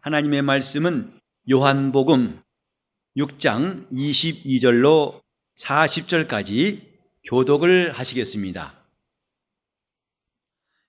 하나님의 말씀은 요한복음 6장 22절로 40절까지 교독을 하시겠습니다.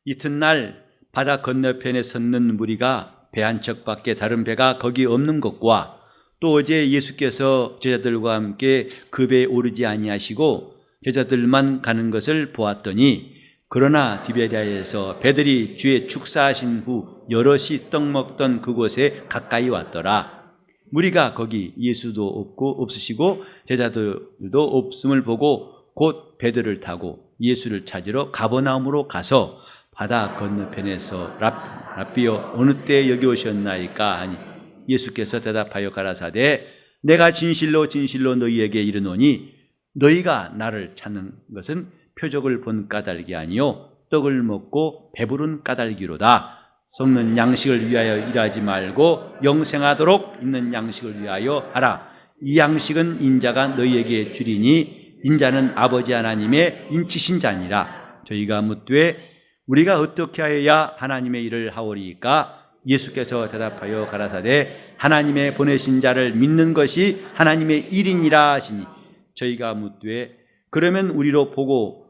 이튿날 바다 건너편에 섰는 무리가 배 한 척밖에 다른 배가 거기 없는 것과 또 어제 예수께서 제자들과 함께 그 배에 오르지 아니하시고 제자들만 가는 것을 보았더니, 그러나 디베랴에서 배들이 주의 축사하신 후 여럿이 떡 먹던 그곳에 가까이 왔더라. 무리가 거기 예수도 없으시고 제자들도 없음을 보고 곧 배들을 타고 예수를 찾으러 가버나움으로 가서 바다 건너편에서 랍비여 어느 때 여기 오셨나이까 하니, 예수께서 대답하여 가라사대 내가 진실로 진실로 너희에게 이르노니 너희가 나를 찾는 것은 표적을 본 까닭이 아니요 떡을 먹고 배부른 까닭이로다. 썩는 양식을 위하여 일하지 말고 영생하도록 있는 양식을 위하여 하라. 이 양식은 인자가 너희에게 주리니 인자는 아버지 하나님의 인치신 자니라. 저희가 묻되 우리가 어떻게 하여야 하나님의 일을 하오리이까? 예수께서 대답하여 가라사대 하나님의 보내신 자를 믿는 것이 하나님의 일이니라 하시니, 저희가 묻되 그러면 우리로 보고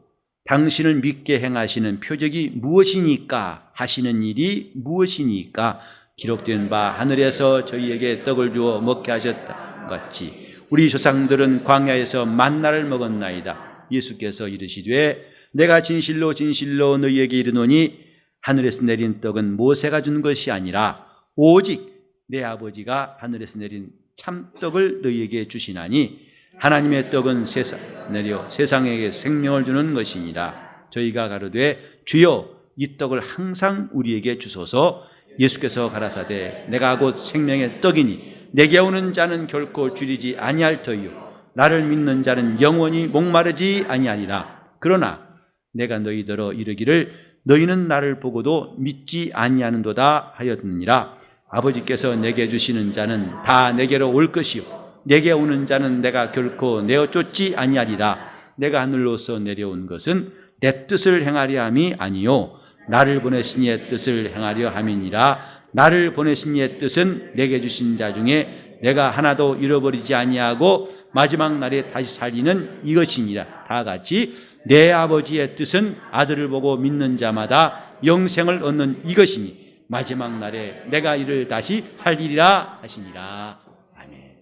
당신을 믿게 행하시는 표적이 무엇이니까? 하시는 일이 무엇이니까? 기록된 바 하늘에서 저희에게 떡을 주어 먹게 하셨다 같이 우리 조상들은 광야에서 만나를 먹었나이다. 예수께서 이르시되 내가 진실로 진실로 너희에게 이르노니 하늘에서 내린 떡은 모세가 준 것이 아니라 오직 내 아버지가 하늘에서 내린 참떡을 너희에게 주시나니, 하나님의 떡은 세상에게 생명을 주는 것이니라. 저희가 가로되 주여 이 떡을 항상 우리에게 주소서. 예수께서 가라사대 내가 곧 생명의 떡이니 내게 오는 자는 결코 줄이지 아니할 터이요 나를 믿는 자는 영원히 목마르지 아니하리라. 그러나 내가 너희더러 이르기를 너희는 나를 보고도 믿지 아니하는도다 하였느니라. 아버지께서 내게 주시는 자는 다 내게로 올 것이요 내게 오는 자는 내가 결코 내어 쫓지 아니하리라. 내가 하늘로서 내려온 것은 내 뜻을 행하려 함이 아니요 나를 보내신 이의 뜻을 행하려 함이니라. 나를 보내신 이의 뜻은 내게 주신 자 중에 내가 하나도 잃어버리지 아니하고 마지막 날에 다시 살리는 이것이니라. 다 같이 내 아버지의 뜻은 아들을 보고 믿는 자마다 영생을 얻는 이것이니 마지막 날에 내가 이를 다시 살리리라 하시니라. 아멘.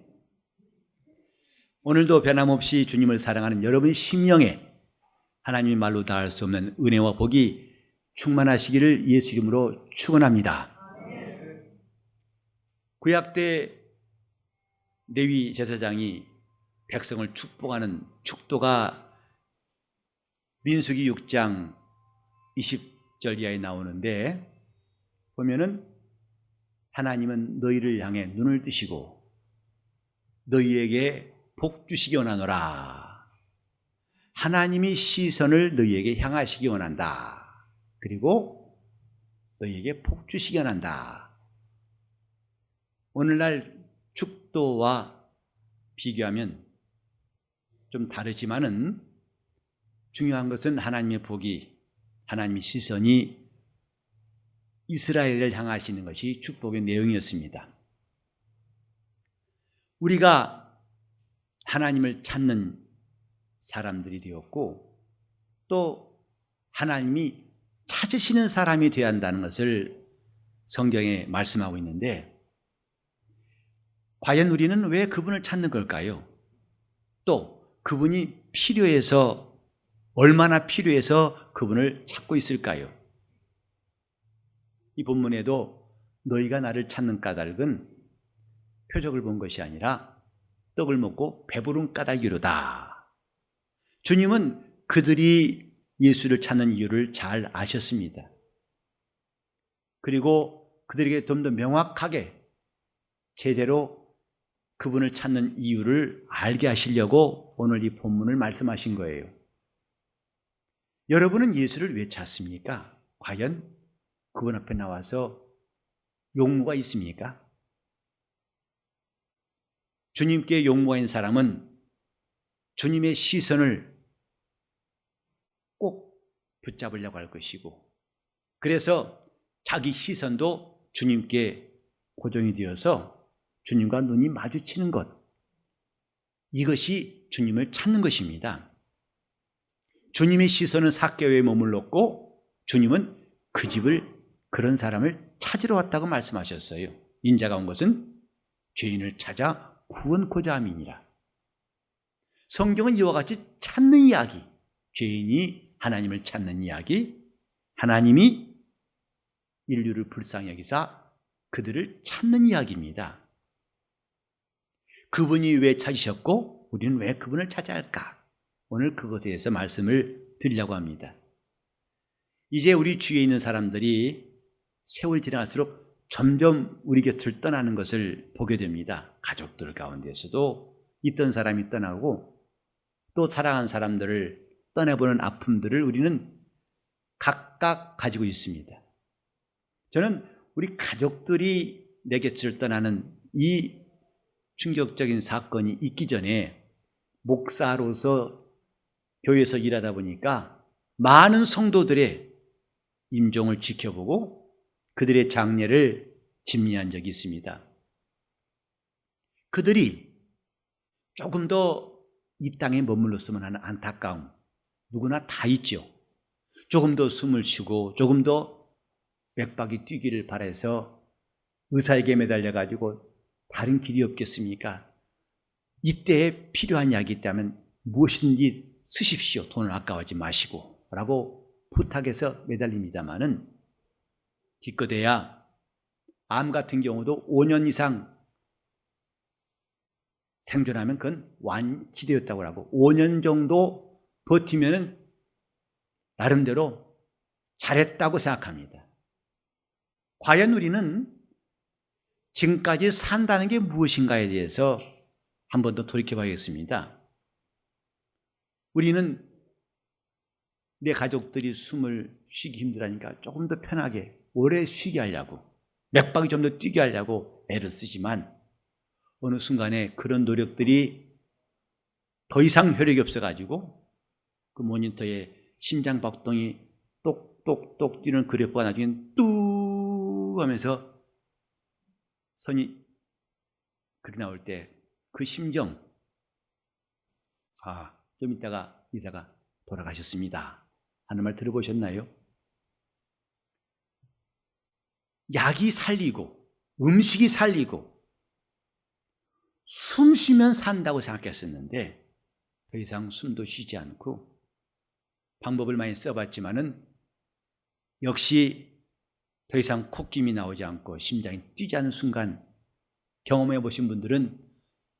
오늘도 변함없이 주님을 사랑하는 여러분 심령에 하나님의 말로 다할 수 없는 은혜와 복이 충만하시기를 예수 이름으로 축원합니다. 구약 때 레위 제사장이 백성을 축복하는 축도가 민수기 6장 20절 이하에 나오는데, 보면은 하나님은 너희를 향해 눈을 뜨시고 너희에게 복 주시기 원하노라. 하나님이 시선을 너희에게 향하시기 원한다. 그리고 너희에게 복 주시기 원한다. 오늘날 축도와 비교하면 좀 다르지만은 중요한 것은 하나님의 복이, 하나님의 시선이 이스라엘을 향하시는 것이 축복의 내용이었습니다. 우리가 하나님을 찾는 사람들이 되었고 또 하나님이 찾으시는 사람이 되어야 한다는 것을 성경에 말씀하고 있는데, 과연 우리는 왜 그분을 찾는 걸까요? 또 그분이 필요해서, 얼마나 필요해서 그분을 찾고 있을까요? 이 본문에도 너희가 나를 찾는 까닭은 표적을 본 것이 아니라 떡을 먹고 배부른 까닭이로다. 주님은 그들이 예수를 찾는 이유를 잘 아셨습니다. 그리고 그들에게 좀 더 명확하게 제대로 그분을 찾는 이유를 알게 하시려고 오늘 이 본문을 말씀하신 거예요. 여러분은 예수를 왜 찾습니까? 과연 그분 앞에 나와서 용무가 있습니까? 주님께 용무가 있는 사람은 주님의 시선을 꼭 붙잡으려고 할 것이고, 그래서 자기 시선도 주님께 고정이 되어서 주님과 눈이 마주치는 것, 이것이 주님을 찾는 것입니다. 주님의 시선은 삭개오에 머물렀고 주님은 그 집을, 그런 사람을 찾으러 왔다고 말씀하셨어요. 인자가 온 것은 죄인을 찾아 구원코자 함이니라. 성경은 이와 같이 찾는 이야기, 죄인이 하나님을 찾는 이야기, 하나님이 인류를 불쌍히 여기사 그들을 찾는 이야기입니다. 그분이 왜 찾으셨고 우리는 왜 그분을 찾아야 할까? 오늘 그것에 대해서 말씀을 드리려고 합니다. 이제 우리 주위에 있는 사람들이 세월이 지날수록 점점 우리 곁을 떠나는 것을 보게 됩니다. 가족들 가운데서도 있던 사람이 떠나고 또 사랑한 사람들을 떠나보는 아픔들을 우리는 각각 가지고 있습니다. 저는 우리 가족들이 내 곁을 떠나는 이 충격적인 사건이 있기 전에 목사로서 교회에서 일하다 보니까 많은 성도들의 임종을 지켜보고 그들의 장례를 집례한 적이 있습니다. 그들이 조금 더 이 땅에 머물렀으면 하는 안타까움, 누구나 다 있죠. 조금 더 숨을 쉬고 조금 더 맥박이 뛰기를 바라서 의사에게 매달려가지고 다른 길이 없겠습니까? 이때에 필요한 약이 있다면 무엇인지 쓰십시오. 돈을 아까워하지 마시고 라고 부탁해서 매달립니다마는 기껏해야 암 같은 경우도 5년 이상 생존하면 그건 완치되었다고 하고 5년 정도 버티면 나름대로 잘했다고 생각합니다. 과연 우리는 지금까지 산다는 게 무엇인가에 대해서 한 번 더 돌이켜봐야겠습니다. 우리는 내 가족들이 숨을 쉬기 힘들으니까 조금 더 편하게 오래 쉬게 하려고, 맥박이 좀 더 뛰게 하려고 애를 쓰지만 어느 순간에 그런 노력들이 더 이상 효력이 없어가지고 그 모니터에 심장 박동이 똑똑똑 뛰는 그래프가 나중에 뚝 하면서 선이 그리 나올 때 그 심정, 좀 있다가 의사가 돌아가셨습니다 하는 말 들어보셨나요? 약이 살리고 음식이 살리고 숨 쉬면 산다고 생각했었는데 더 이상 숨도 쉬지 않고 방법을 많이 써봤지만은 역시 더 이상 콧김이 나오지 않고 심장이 뛰지 않는 순간 경험해 보신 분들은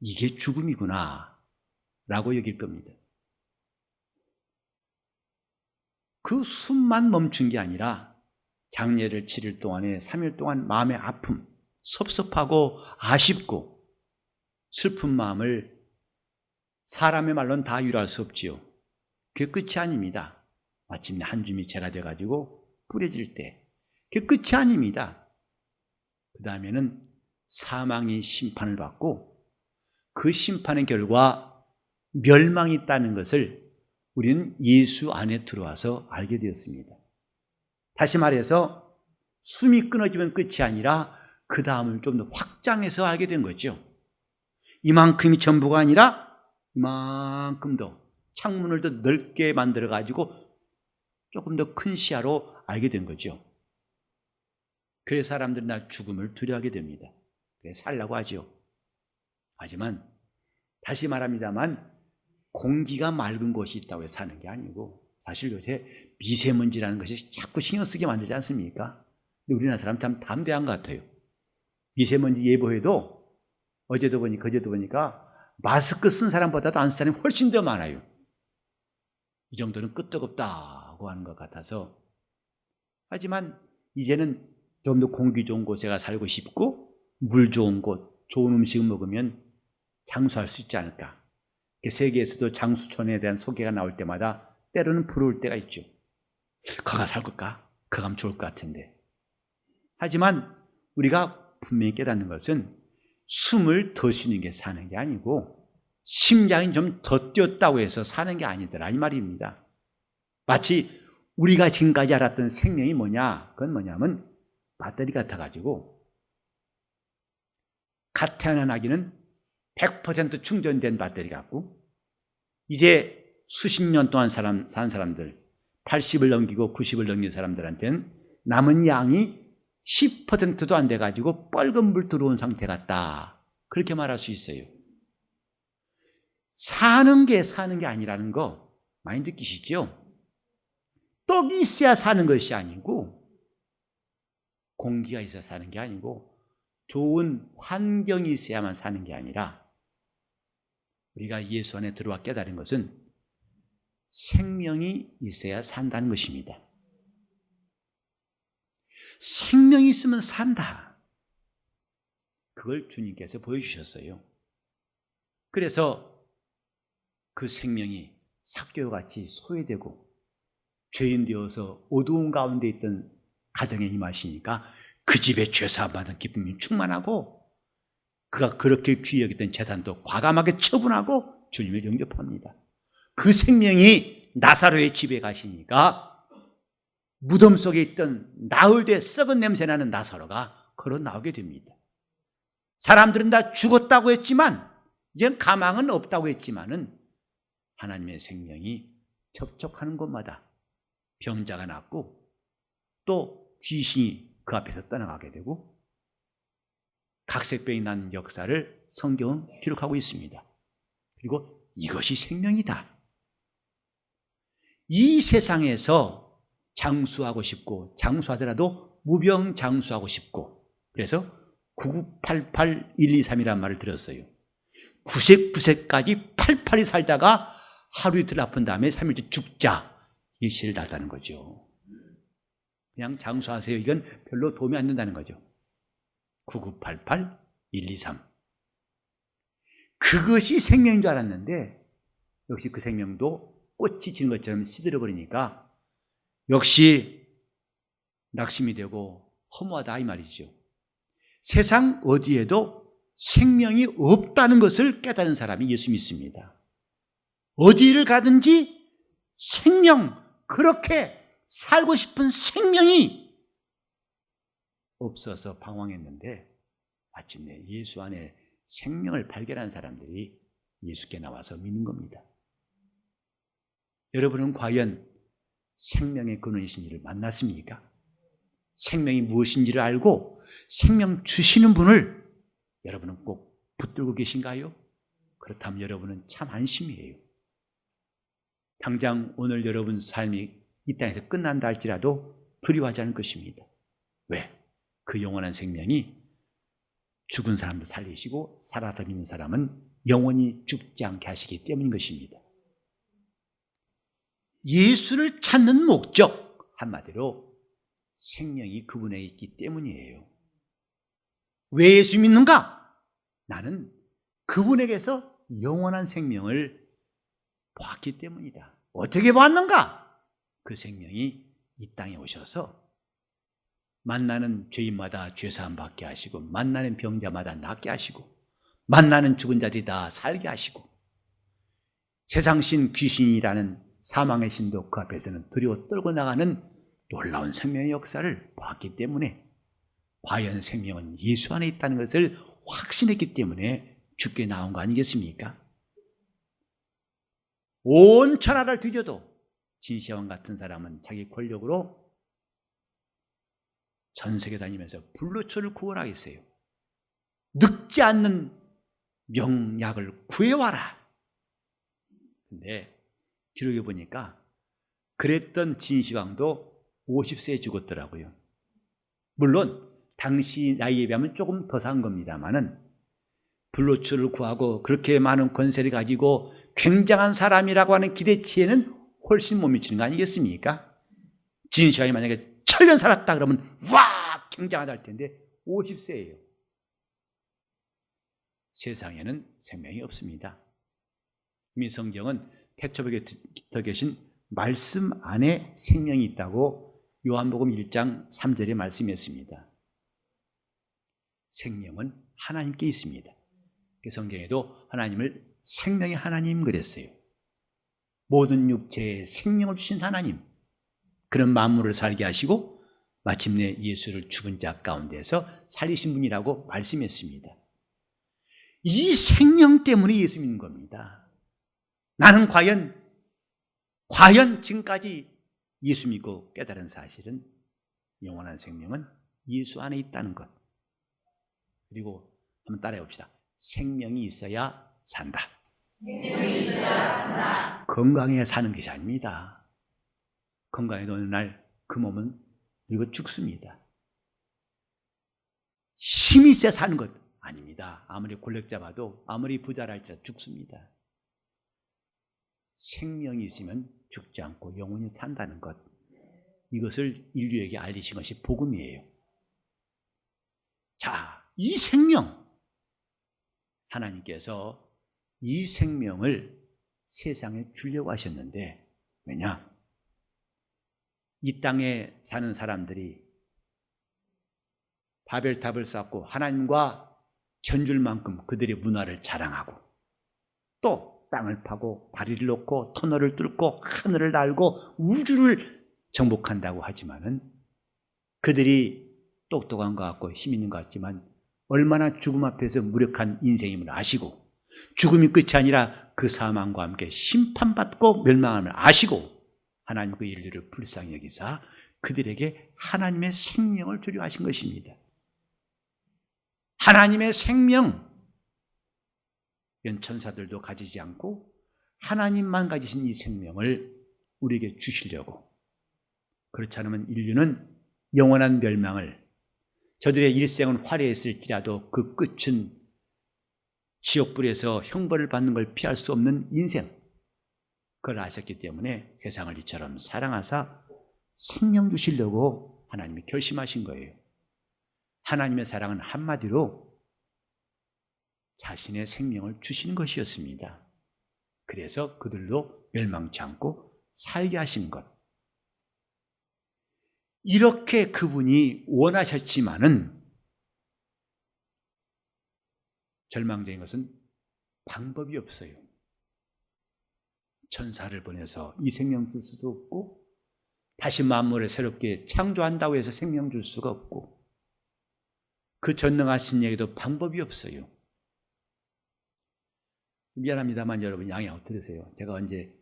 이게 죽음이구나 라고 여길 겁니다. 그 숨만 멈춘 게 아니라 장례를 치를 동안에 3일 동안 마음의 아픔, 섭섭하고 아쉽고 슬픈 마음을 사람의 말로는 다 유발할 수 없지요. 그게 끝이 아닙니다. 마침내 한 줌이 재가 돼가지고 뿌려질 때 그게 끝이 아닙니다. 그 다음에는 사망이 심판을 받고 그 심판의 결과 멸망이 있다는 것을 우리는 예수 안에 들어와서 알게 되었습니다. 다시 말해서 숨이 끊어지면 끝이 아니라 그 다음을 좀 더 확장해서 알게 된 거죠. 이만큼이 전부가 아니라 이만큼 더 창문을 더 넓게 만들어 가지고 조금 더 큰 시야로 알게 된 거죠. 그래서 사람들은 나 죽음을 두려워하게 됩니다. 그래서 살라고 하죠. 하지만 다시 말합니다만 공기가 맑은 곳이 있다고 해서 사는 게 아니고 사실 요새 미세먼지라는 것이 자꾸 신경 쓰게 만들지 않습니까? 근데 우리나라 사람 참 담대한 것 같아요. 미세먼지 예보에도 어제도 보니까 그제도 보니까 마스크 쓴 사람보다도 안 쓴 사람이 훨씬 더 많아요. 이 정도는 끄떡없다고 하는 것 같아서. 하지만 이제는 좀 더 공기 좋은 곳에 가 살고 싶고 물 좋은 곳, 좋은 음식을 먹으면 장수할 수 있지 않을까. 세계에서도 장수촌에 대한 소개가 나올 때마다 때로는 부러울 때가 있죠. 거가 살 걸까? 거가 하면 좋을 것 같은데. 하지만 우리가 분명히 깨닫는 것은 숨을 더 쉬는 게 사는 게 아니고 심장이 좀 더 뛰었다고 해서 사는 게 아니더라 이 말입니다. 마치 우리가 지금까지 알았던 생명이 뭐냐? 그건 뭐냐면 배터리 같아가지고 갓 태어난 아기는 100% 충전된 배터리 같고, 이제 수십 년 동안 산 사람들, 80을 넘기고 90을 넘긴 사람들한테는 남은 양이 10%도 안 돼가지고 빨간 불 들어온 상태 같다, 그렇게 말할 수 있어요. 사는 게 아니라는 거 많이 느끼시죠? 떡이 있어야 사는 것이 아니고, 공기가 있어야 사는 게 아니고, 좋은 환경이 있어야만 사는 게 아니라, 우리가 예수 안에 들어와 깨달은 것은 생명이 있어야 산다는 것입니다. 생명이 있으면 산다, 그걸 주님께서 보여주셨어요. 그래서 그 생명이 삭개와 같이 소외되고 죄인 되어서 어두운 가운데 있던 가정에 임하시니까 그 집에 죄사함 받은 기쁨이 충만하고, 그가 그렇게 귀히 여겼던 재산도 과감하게 처분하고 주님을 영접합니다. 그 생명이 나사로의 집에 가시니까 무덤 속에 있던 나흘 썩은 냄새 나는 나사로가 걸어 나오게 됩니다. 사람들은 다 죽었다고 했지만, 이제는 가망은 없다고 했지만은, 하나님의 생명이 접촉하는 곳마다 병자가 낫고, 또 귀신이 그 앞에서 떠나가게 되고, 각색병이 난 역사를 성경은 기록하고 있습니다. 그리고 이것이 생명이다. 이 세상에서 장수하고 싶고, 장수하더라도 무병장수하고 싶고, 그래서 9988-123이라는 말을 들었어요. 99세까지 88이 살다가 하루 이틀 아픈 다음에 3일째 죽자, 이게 실을 달다는 거죠. 그냥 장수하세요, 이건 별로 도움이 안 된다는 거죠. 9988-123, 그것이 생명인 줄 알았는데, 역시 그 생명도 꽃이 지는 것처럼 시들어버리니까 역시 낙심이 되고 허무하다, 이 말이죠. 세상 어디에도 생명이 없다는 것을 깨달은 사람이 예수 믿습니다. 어디를 가든지 생명, 그렇게 살고 싶은 생명이 없어서 방황했는데, 마침내 예수 안에 생명을 발견한 사람들이 예수께 나와서 믿는 겁니다. 여러분은 과연 생명의 근원이신 이를 만났습니까? 생명이 무엇인지를 알고 생명 주시는 분을 여러분은 꼭 붙들고 계신가요? 그렇다면 여러분은 참 안심이에요. 당장 오늘 여러분 삶이 이 땅에서 끝난다 할지라도 두려워하지 않을 것입니다. 왜? 그 영원한 생명이 죽은 사람도 살리시고 살아서 믿는 사람은 영원히 죽지 않게 하시기 때문인 것입니다. 예수를 찾는 목적, 한마디로 생명이 그분에 있기 때문이에요. 왜 예수 믿는가? 나는 그분에게서 영원한 생명을 보았기 때문이다. 어떻게 보았는가? 그 생명이 이 땅에 오셔서 만나는 죄인마다 죄사함 받게 하시고, 만나는 병자마다 낫게 하시고, 만나는 죽은 자들이 다 살게 하시고, 세상신 귀신이라는 사망의 신도 그 앞에서는 두려워 떨고 나가는 놀라운 생명의 역사를 보았기 때문에, 과연 생명은 예수 안에 있다는 것을 확신했기 때문에 죽게 나온 거 아니겠습니까? 온 천하를 뒤져도 진시황 같은 사람은 자기 권력으로 전 세계 다니면서 불로초를 구원하겠어요. 늙지 않는 명약을 구해와라. 근데 기록에 보니까 그랬던 진시황도 50세에 죽었더라고요. 물론 당시 나이에 비하면 조금 더 산 겁니다만은, 불로초를 구하고 그렇게 많은 권세를 가지고 굉장한 사람이라고 하는 기대치에는 훨씬 못 미치는 거 아니겠습니까? 진시황이 만약에 1000년 살았다 그러면 와, 굉장하다 할 텐데 50세예요. 세상에는 생명이 없습니다. 이미 성경은 태초벽에 깃터 계신 말씀 안에 생명이 있다고 요한복음 1장 3절에 말씀했습니다. 생명은 하나님께 있습니다. 성경에도 하나님을 생명의 하나님 그랬어요. 모든 육체에 생명을 주신 하나님, 그런 만물을 살게 하시고 마침내 예수를 죽은 자 가운데서 살리신 분이라고 말씀했습니다. 이 생명 때문에 예수 믿는 겁니다. 나는 과연 지금까지 예수 믿고 깨달은 사실은 영원한 생명은 예수 안에 있다는 것. 그리고 한번 따라해 봅시다. 생명이 있어야 산다. 생명이 있어야 산다. 건강해 사는 것이 아닙니다. 건강해도 어느 날 그 몸은 늙어 죽습니다. 힘이 있어야 사는 것 아닙니다. 아무리 권력 잡아도 아무리 부자라 할지라도 죽습니다. 생명이 있으면 죽지 않고 영원히 산다는 것, 이것을 인류에게 알리신 것이 복음이에요. 자, 이 생명, 하나님께서 이 생명을 세상에 주려고 하셨는데, 왜냐? 이 땅에 사는 사람들이 바벨탑을 쌓고 하나님과 견줄 만큼 그들의 문화를 자랑하고, 또 땅을 파고 다리를 놓고 터널을 뚫고 하늘을 날고 우주를 정복한다고 하지만은, 그들이 똑똑한 것 같고 힘 있는 것 같지만 얼마나 죽음 앞에서 무력한 인생임을 아시고, 죽음이 끝이 아니라 그 사망과 함께 심판받고 멸망함을 아시고, 하나님 그 인류를 불쌍히 여기사 그들에게 하나님의 생명을 주려 하신 것입니다. 하나님의 생명, 천사들도 가지지 않고 하나님만 가지신 이 생명을 우리에게 주시려고. 그렇지 않으면 인류는 영원한 멸망을, 저들의 일생은 화려했을지라도 그 끝은 지옥불에서 형벌을 받는 걸 피할 수 없는 인생, 그걸 아셨기 때문에 세상을 이처럼 사랑하사 생명 주시려고 하나님이 결심하신 거예요. 하나님의 사랑은 한마디로 자신의 생명을 주시는 것이었습니다. 그래서 그들도 멸망치 않고 살게 하신 것. 이렇게 그분이 원하셨지만은 절망적인 것은 방법이 없어요. 천사를 보내서 이 생명 줄 수도 없고, 다시 만물을 새롭게 창조한다고 해서 생명 줄 수가 없고, 그 전능하신 얘기도 방법이 없어요. 미안합니다만 여러분 양해하고 들으세요. 제가 언제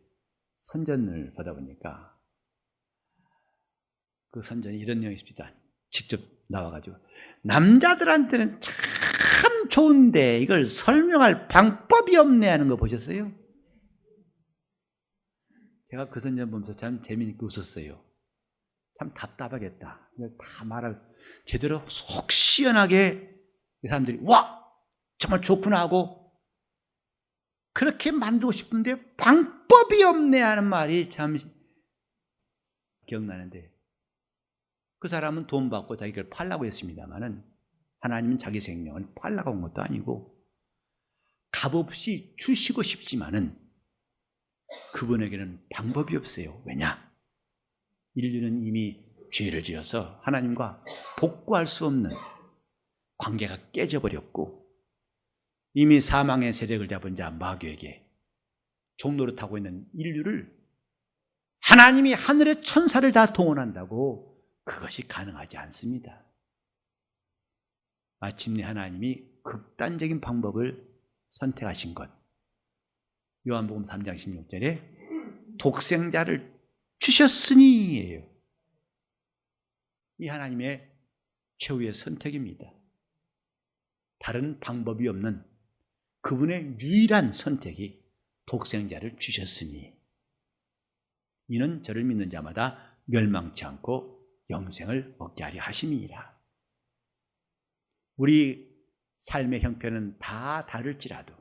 선전을 보다 보니까 그 선전이 이런 내용이 있습니다. 직접 나와가지고, 남자들한테는 참 좋은데 이걸 설명할 방법이 없네 하는 거 보셨어요? 제가 그 선전 보면서 참 재미있게 웃었어요. 참 답답하겠다. 이걸 다 말할, 제대로 속 시원하게 이 사람들이 와! 정말 좋구나 하고 그렇게 만들고 싶은데 방법이 없네 하는 말이 참 기억나는데, 그 사람은 돈 받고 자기를 팔라고 했습니다만은 하나님은 자기 생명을 팔라고 한 것도 아니고 값없이 주시고 싶지만은 그분에게는 방법이 없어요. 왜냐? 인류는 이미 죄를 지어서 하나님과 복구할 수 없는 관계가 깨져버렸고, 이미 사망의 세력을 잡은 자 마귀에게 종노릇하고 있는 인류를 하나님이 하늘의 천사를 다 동원한다고 그것이 가능하지 않습니다. 마침내 하나님이 극단적인 방법을 선택하신 것, 요한복음 3장 16절에 독생자를 주셨으니예요. 이 하나님의 최후의 선택입니다. 다른 방법이 없는 그분의 유일한 선택이 독생자를 주셨으니 이는 저를 믿는 자마다 멸망치 않고 영생을 얻게 하려 하심이니라. 우리 삶의 형편은 다 다를지라도,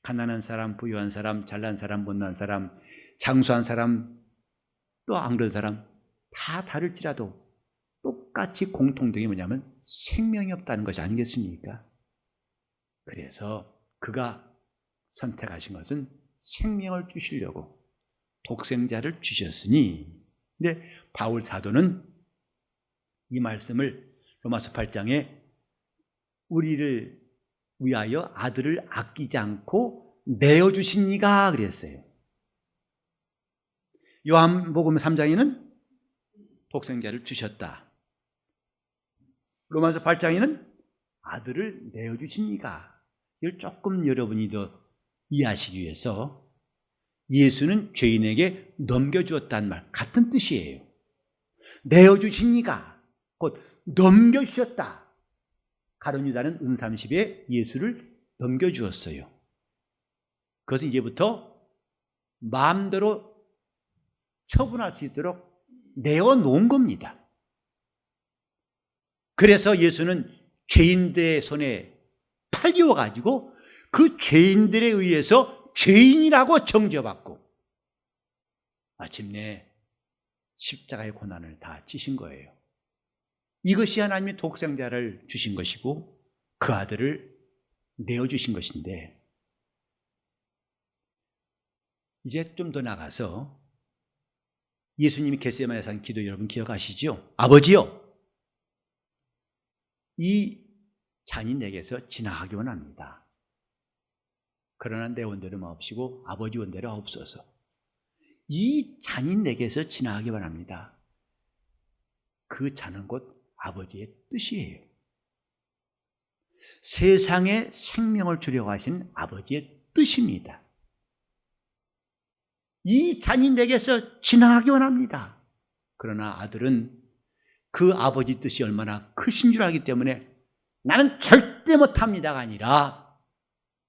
가난한 사람, 부유한 사람, 잘난 사람, 못난 사람, 장수한 사람, 또 안 그런 사람 다 다를지라도 똑같이 공통된 게 뭐냐면 생명이 없다는 것이 아니겠습니까? 그래서 그가 선택하신 것은 생명을 주시려고 독생자를 주셨으니, 근데 바울 사도는 이 말씀을 로마서 8장에 우리를 위하여 아들을 아끼지 않고 내어주신 이가 그랬어요. 요한복음 3장에는 독생자를 주셨다. 로마서 8장에는 아들을 내어주신 이가, 이걸 조금 여러분이 더 이해하시기 위해서 예수는 죄인에게 넘겨주었다는 말 같은 뜻이에요. 내어주신 이가 곧 넘겨주셨다. 가룟 유다는 은30에 예수를 넘겨주었어요. 그것은 이제부터 마음대로 처분할 수 있도록 내어놓은 겁니다. 그래서 예수는 죄인들의 손에 팔려가지고 그 죄인들에 의해서 죄인이라고 정죄받고 마침내 십자가의 고난을 다 지신 거예요. 이것이 하나님이 독생자를 주신 것이고 그 아들을 내어주신 것인데, 이제 좀 더 나가서 예수님이 겟세마네에서 한 기도 여러분 기억하시죠? 아버지요, 이 잔이 내게서 지나가기 원합니다. 그러나 내 원대로 마옵시고 아버지 원대로 하옵소서. 이 잔이 내게서 지나가기 원합니다. 그 잔은 곧 아버지의 뜻이에요. 세상에 생명을 주려고 하신 아버지의 뜻입니다. 이 잔이 내게서 지나가기 원합니다. 그러나 아들은 그 아버지 뜻이 얼마나 크신 줄 알기 때문에 나는 절대 못합니다가 아니라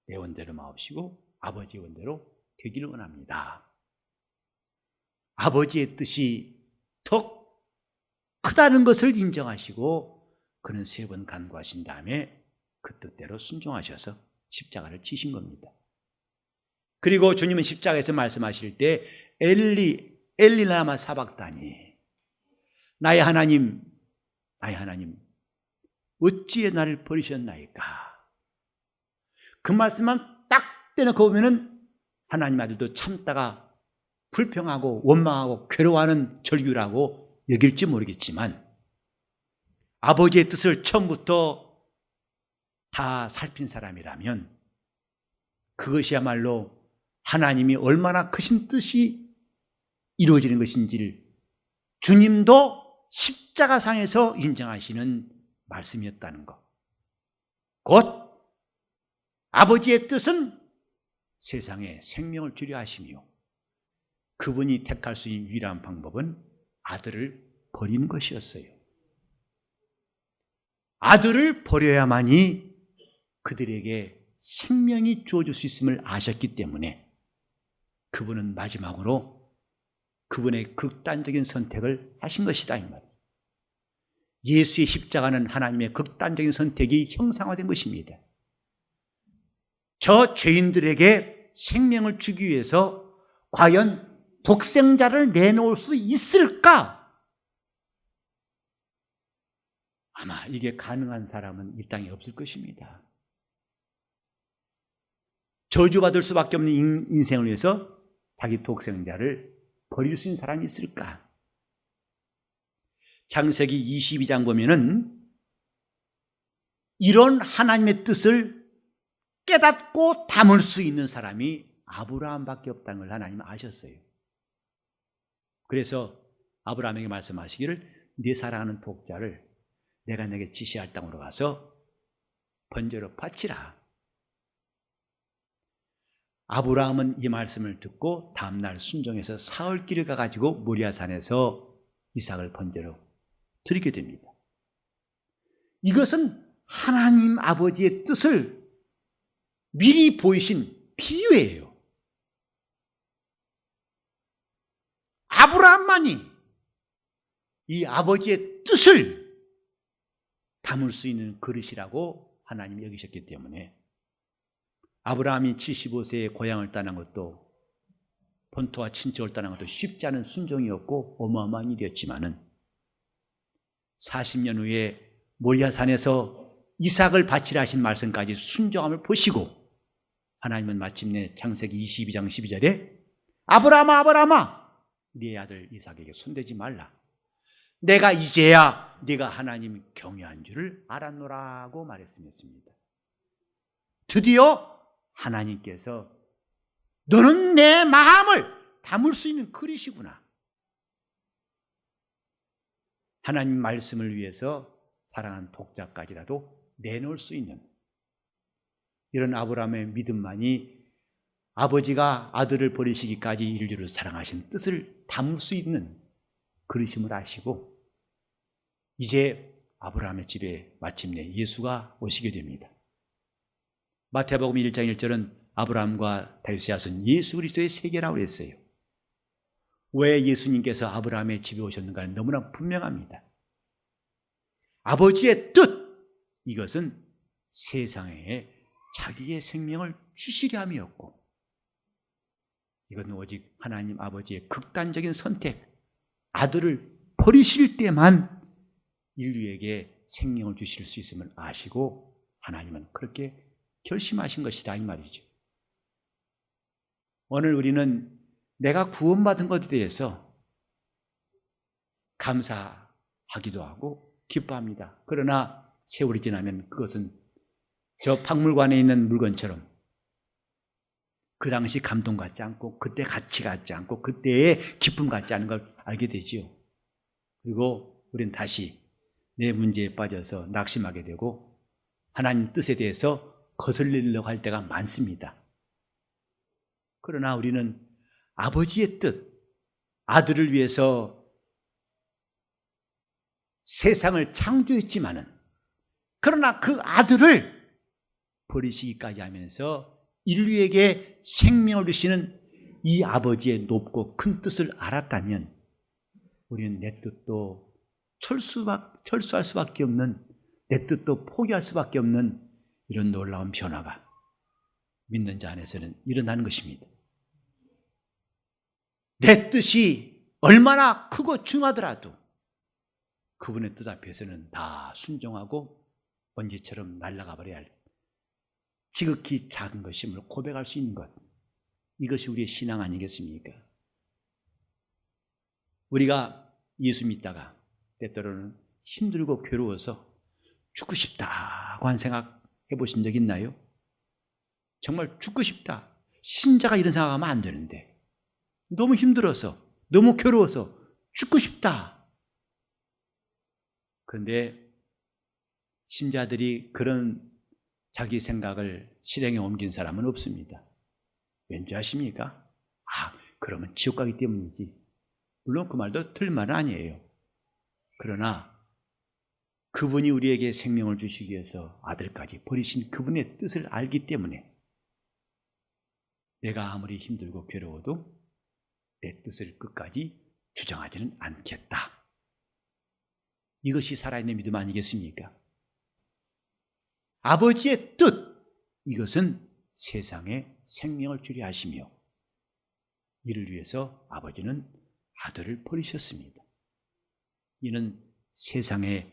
내 원대로 마옵시고 아버지 원대로 되기를 원합니다. 아버지의 뜻이 더 크다는 것을 인정하시고 그는 3번 간구하신 다음에 그 뜻대로 순종하셔서 십자가를 지신 겁니다. 그리고 주님은 십자가에서 말씀하실 때 엘리 라마 사박다니, 나의 하나님 어찌에 나를 버리셨나이까. 그 말씀만 딱 떼놓고 보면은 하나님 아들도 참다가 불평하고 원망하고 괴로워하는 절규라고 여길지 모르겠지만 아버지의 뜻을 처음부터 다 살핀 사람이라면 그것이야말로 하나님이 얼마나 크신 뜻이 이루어지는 것인지를 주님도 십자가상에서 인정하시는 말씀이었다는 것. 곧 아버지의 뜻은 세상에 생명을 주려 하시며 그분이 택할 수 있는 유일한 방법은 아들을 버리는 것이었어요. 아들을 버려야만이 그들에게 생명이 주어질 수 있음을 아셨기 때문에 그분은 마지막으로 그분의 극단적인 선택을 하신 것이다 이 말. 예수의 십자가는 하나님의 극단적인 선택이 형상화된 것입니다. 저 죄인들에게 생명을 주기 위해서 과연 독생자를 내놓을 수 있을까? 아마 이게 가능한 사람은 이 땅에 없을 것입니다. 저주받을 수밖에 없는 인생을 위해서 자기 독생자를 버릴 수 있는 사람이 있을까? 창세기 22장 보면은 이런 하나님의 뜻을 깨닫고 담을 수 있는 사람이 아브라함밖에 없다는 걸 하나님은 아셨어요. 그래서 아브라함에게 말씀하시기를 네 사랑하는 독자를 내가 내게 지시할 땅으로 가서 번제로 바치라. 아브라함은 이 말씀을 듣고 다음날 순종해서 사흘길을 가가지고 모리아산에서 이삭을 번제로 드리게 됩니다. 이것은 하나님 아버지의 뜻을 미리 보이신 비유예요. 아브라함만이 이 아버지의 뜻을 담을 수 있는 그릇이라고 하나님이 여기셨기 때문에 아브라함이 75세에 고향을 떠난 것도 본토와 친척을 떠난 것도 쉽지 않은 순종이었고 어마어마한 일이었지만은 40년 후에 모리아산에서 이삭을 바치라 하신 말씀까지 순종함을 보시고 하나님은 마침내 창세기 22장 12절에 아브라함아 아브라함아 네 아들 이삭에게 손대지 말라. 내가 이제야 네가 하나님 경외한 줄을 알았노라고 말했습니다. 드디어 하나님께서 너는 내 마음을 담을 수 있는 그릇이구나. 하나님 말씀을 위해서 사랑하는 독자까지라도 내놓을 수 있는 이런 아브라함의 믿음만이 아버지가 아들을 버리시기까지 인류를 사랑하신 뜻을 담을 수 있는 그리심을 아시고 이제 아브라함의 집에 마침내 예수가 오시게 됩니다. 마태복음 1장 1절은 아브라함과 다윗의 자손 예수 그리스도의 세계라고 했어요. 왜 예수님께서 아브라함의 집에 오셨는가는 너무나 분명합니다. 아버지의 뜻, 이것은 세상에 자기의 생명을 주시려 함이었고 이건 오직 하나님 아버지의 극단적인 선택, 아들을 버리실 때만 인류에게 생명을 주실 수 있음을 아시고 하나님은 그렇게 결심하신 것이다 이 말이죠. 오늘 우리는 내가 구원받은 것에 대해서 감사하기도 하고 기뻐합니다. 그러나 세월이 지나면 그것은 저 박물관에 있는 물건처럼 그 당시 감동 같지 않고 그때 가치 같지 않고 그때의 기쁨 같지 않은 걸 알게 되지요. 그리고 우리는 다시 내 문제에 빠져서 낙심하게 되고 하나님 뜻에 대해서 거슬리려고 할 때가 많습니다. 그러나 우리는 아버지의 뜻, 아들을 위해서 세상을 창조했지만은 그러나 그 아들을 버리시기까지 하면서 인류에게 생명을 주시는 이 아버지의 높고 큰 뜻을 알았다면 우리는 내 뜻도 철수할 수밖에 없는, 내 뜻도 포기할 수밖에 없는 이런 놀라운 변화가 믿는 자 안에서는 일어나는 것입니다. 내 뜻이 얼마나 크고 중하더라도 그분의 뜻 앞에서는 다 순종하고 먼지처럼 날아가 버려야 할 지극히 작은 것임을 고백할 수 있는 것, 이것이 우리의 신앙 아니겠습니까? 우리가 예수 믿다가 때때로는 힘들고 괴로워서 죽고 싶다고 한 생각 해보신 적 있나요? 정말 죽고 싶다. 신자가 이런 생각하면 안 되는데 너무 힘들어서 너무 괴로워서 죽고 싶다. 그런데 신자들이 그런 자기 생각을 실행에 옮긴 사람은 없습니다. 왠지 아십니까? 그러면 지옥 가기 때문이지. 물론 그 말도 틀린 말은 아니에요. 그러나 그분이 우리에게 생명을 주시기 위해서 아들까지 버리신 그분의 뜻을 알기 때문에 내가 아무리 힘들고 괴로워도 내 뜻을 끝까지 주장하지는 않겠다. 이것이 살아있는 믿음 아니겠습니까? 아버지의 뜻, 이것은 세상에 생명을 주려 하시며 이를 위해서 아버지는 아들을 버리셨습니다. 이는 세상에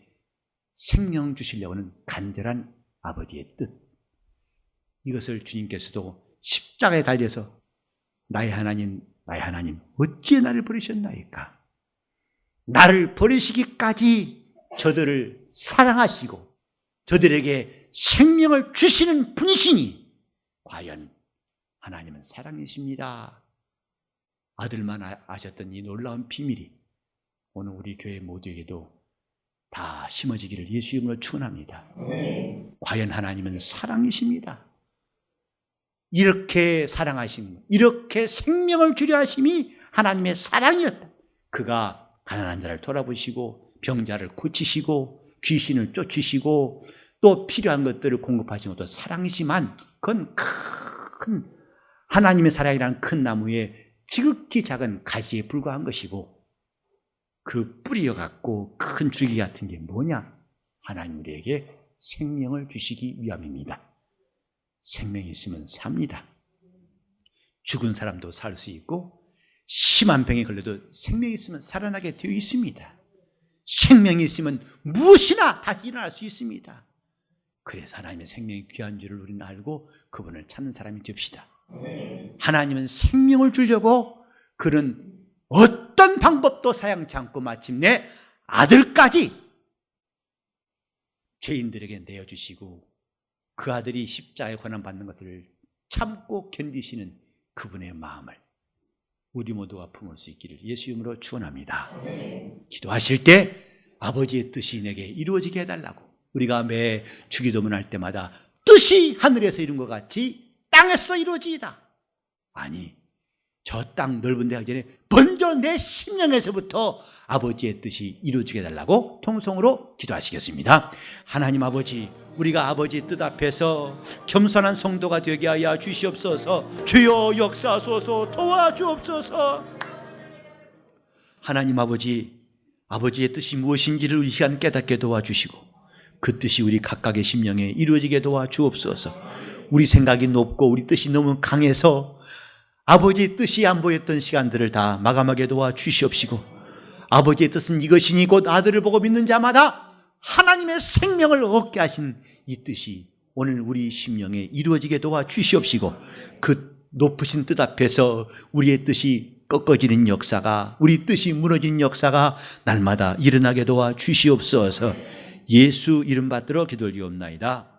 생명 주시려고 하는 간절한 아버지의 뜻, 이것을 주님께서도 십자가에 달려서 나의 하나님 어찌 나를 버리셨나이까? 나를 버리시기까지 저들을 사랑하시고 저들에게 생명을 주시는 분이시니 과연 하나님은 사랑이십니다. 아들만 아셨던 이 놀라운 비밀이 오늘 우리 교회 모두에게도 다 심어지기를 예수 이름으로 축원합니다. 과연 하나님은 사랑이십니다. 이렇게 사랑하신, 이렇게 생명을 주려 하심이 하나님의 사랑이었다. 그가 가난한 자를 돌아보시고 병자를 고치시고 귀신을 쫓으시고 또 필요한 것들을 공급하시는 것도 사랑이지만 그건 큰 하나님의 사랑이라는 큰 나무에 지극히 작은 가지에 불과한 것이고 그 뿌리여 갖고 큰 줄기 같은 게 뭐냐? 하나님 우리에게 생명을 주시기 위함입니다. 생명이 있으면 삽니다. 죽은 사람도 살 수 있고 심한 병에 걸려도 생명이 있으면 살아나게 되어 있습니다. 생명이 있으면 무엇이나 다시 일어날 수 있습니다. 그래서 하나님의 생명이 귀한 줄을 우리는 알고 그분을 찾는 사람이 됩시다. 하나님은 생명을 주려고 그는 어떤 방법도 사양치 않고 마침내 아들까지 죄인들에게 내어주시고 그 아들이 십자가에 고난받는 것을 참고 견디시는 그분의 마음을 우리 모두가 품을 수 있기를 예수 이름으로 축원합니다. 기도하실 때 아버지의 뜻이 내게 이루어지게 해달라고 우리가 매 주기도문 할 때마다 뜻이 하늘에서 이룬 것 같이 땅에서도 이루어지이다. 아니, 저 땅 넓은 데 하기 전에 먼저 내 심령에서부터 아버지의 뜻이 이루어지게 해달라고 통성으로 기도하시겠습니다. 하나님 아버지, 우리가 아버지 뜻 앞에서 겸손한 성도가 되게 하여 주시옵소서. 주여 역사하소서, 도와주옵소서. 하나님 아버지, 아버지의 뜻이 무엇인지를 이 시간 깨닫게 도와주시고 그 뜻이 우리 각각의 심령에 이루어지게 도와주옵소서. 우리 생각이 높고 우리 뜻이 너무 강해서 아버지의 뜻이 안 보였던 시간들을 다 마감하게 도와주시옵시고, 아버지의 뜻은 이것이니 곧 아들을 보고 믿는 자마다 하나님의 생명을 얻게 하신 이 뜻이 오늘 우리 심령에 이루어지게 도와주시옵시고, 그 높으신 뜻 앞에서 우리의 뜻이 꺾어지는 역사가, 우리 뜻이 무너진 역사가 날마다 일어나게 도와주시옵소서. 예수 이름 받들어 기도드리옵나이다.